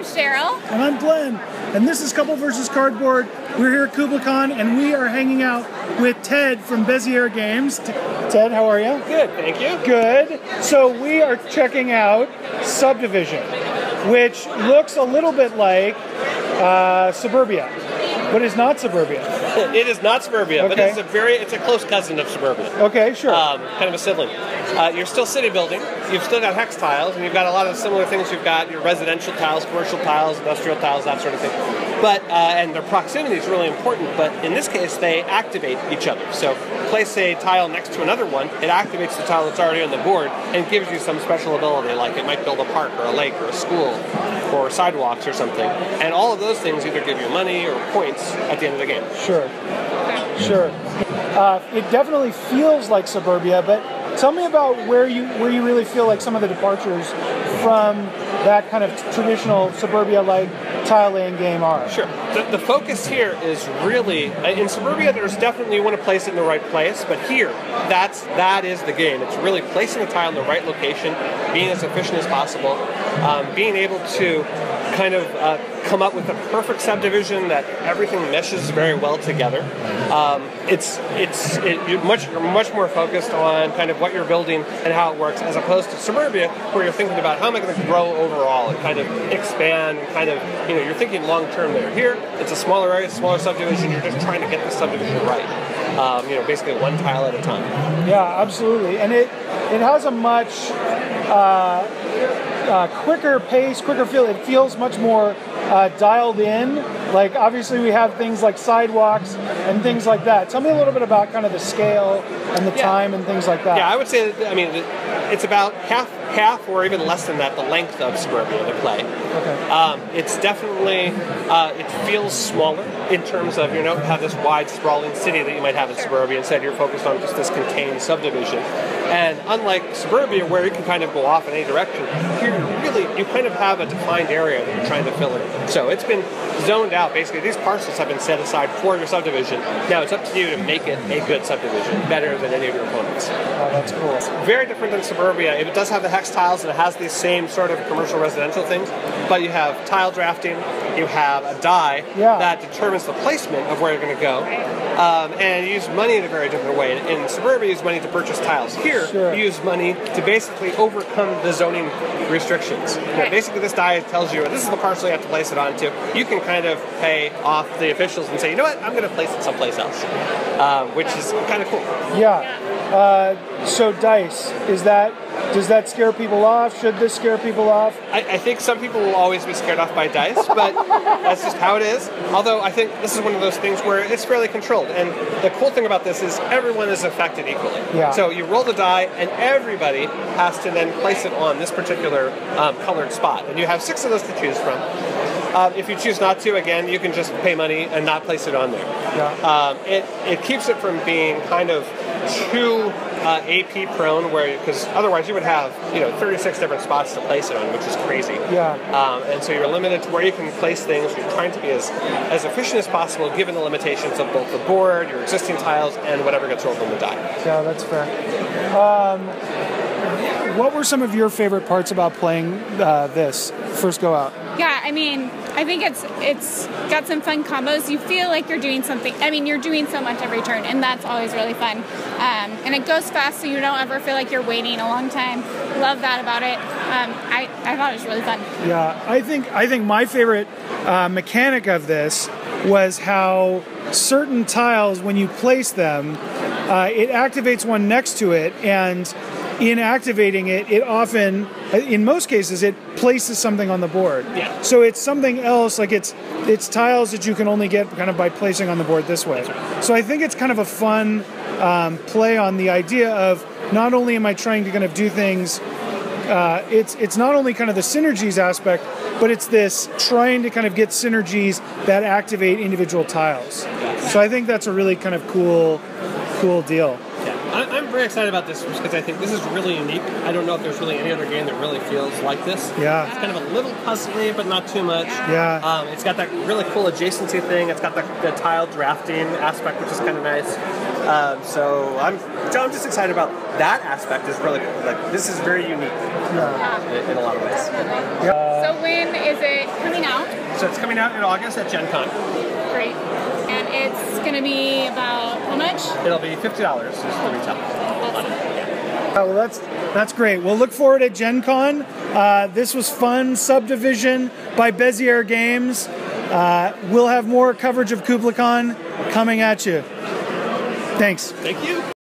Cheryl. And I'm Glenn. And this is Couple vs. Cardboard. We're here at KublaCon, and we are hanging out with Ted from Bezier Games. Ted, how are you? Good, thank you. Good. So we are checking out Subdivision, which looks a little bit like Suburbia, but is not Suburbia. It is not Suburbia, Okay. but it's a close cousin of Suburbia. Okay, sure. Kind of a sibling. You're still city building. You've still got hex tiles, and you've got a lot of similar things. You've got your residential tiles, commercial tiles, industrial tiles, that sort of thing. But and their proximity is really important. But in this case, they activate each other. So place a tile next to another one, it activates the tile that's already on the board and gives you some special ability, like it might build a park or a lake or a school or sidewalks or something. And all of those things either give you money or points at the end of the game. Sure. Sure. It definitely feels like Suburbia, but tell me about where you really feel like some of the departures from that kind of traditional Suburbia-like tile laying game are. Sure. The focus here is really, in Suburbia there's definitely, you want to place it in the right place, but here, that is the game. It's really placing the tile in the right location, being as efficient as possible, being able to kind of come up with a perfect subdivision that everything meshes very well together. You're much more focused on kind of what you're building and how it works, as opposed to Suburbia, where you're thinking about how am I going to grow overall and kind of expand, and kind of, you're thinking long term there. Here, it's a smaller area, smaller subdivision. You're just trying to get the subdivision right. Basically one tile at a time. Yeah, absolutely, and it has a much quicker pace, quicker feel. It feels much more dialed in. Like, obviously we have things like sidewalks and things like that. Tell me a little bit about kind of the scale and the time and things like that. Yeah, I would say that, it's about half or even less than that, the length of Suburbia to play. Okay. It's definitely, it feels smaller in terms of, have this wide sprawling city that you might have in Suburbia. Instead, you're focused on just this contained subdivision. And unlike Suburbia, where you can kind of go off in any direction, here you kind of have a defined area that you're trying to fill in. So it's been zoned out. Basically, these parcels have been set aside for your subdivision. Now it's up to you to make it a good subdivision, better than any of your opponents. Oh, that's cool. It's very different than Suburbia. It does have the hex tiles, and it has these same sort of commercial residential things, but you have tile drafting, you have a die that determines the placement of where you're going to go, and you use money in a very different way. In Suburbia, you use money to purchase tiles. Here, you use money to basically overcome the zoning restrictions. Basically, this die tells you, this is the parcel you have to place it onto. You can kind of pay off the officials and say, you know what, I'm going to place it someplace else, which is kind of cool. Yeah. So dice, does that scare people off? Should this scare people off? I think some people will always be scared off by dice, but that's just how it is. Although I think this is one of those things where it's fairly controlled. And the cool thing about this is everyone is affected equally. Yeah. So you roll the die, and everybody has to then place it on this particular colored spot. And you have 6 of those to choose from. If you choose not to, again, you can just pay money and not place it on there. Yeah. It keeps it from being kind of too AP prone, because otherwise you would have 36 different spots to place it on, which is crazy. Yeah. And so you're limited to where you can place things. You're trying to be as efficient as possible, given the limitations of both the board, your existing tiles, and whatever gets rolled on the die. Yeah, that's fair. What were some of your favorite parts about playing this first go out? Yeah, I think it's got some fun combos. You feel like you're doing something. You're doing so much every turn, and that's always really fun. And it goes fast, so you don't ever feel like you're waiting a long time. Love that about it. I thought it was really fun. Yeah, I think my favorite mechanic of this was how certain tiles, when you place them, it activates one next to it, and in activating it, it often, in most cases, it places something on the board. Yeah. So it's something else, like it's tiles that you can only get kind of by placing on the board this way. So I think it's kind of a fun play on the idea of not only am I trying to kind of do things, it's not only kind of the synergies aspect, but it's this trying to kind of get synergies that activate individual tiles. So I think that's a really kind of cool deal. I'm very excited about this because I think this is really unique. I don't know if there's really any other game that really feels like this. Yeah. It's kind of a little puzzly, but not too much. Yeah. It's got that really cool adjacency thing. It's got the tile drafting aspect, which is kind of nice. So I'm just excited about that aspect. Is really cool. Like, this is very unique in a lot of ways. So when is it coming So it's coming out in August at Gen Con. Great. And it's going to be about how much? It'll be $50 is the retail. Oh, well, that's great. We'll look forward at Gen Con. This was fun. Subdivision by Bezier Games. We'll have more coverage of KublaCon coming at you. Thanks. Thank you.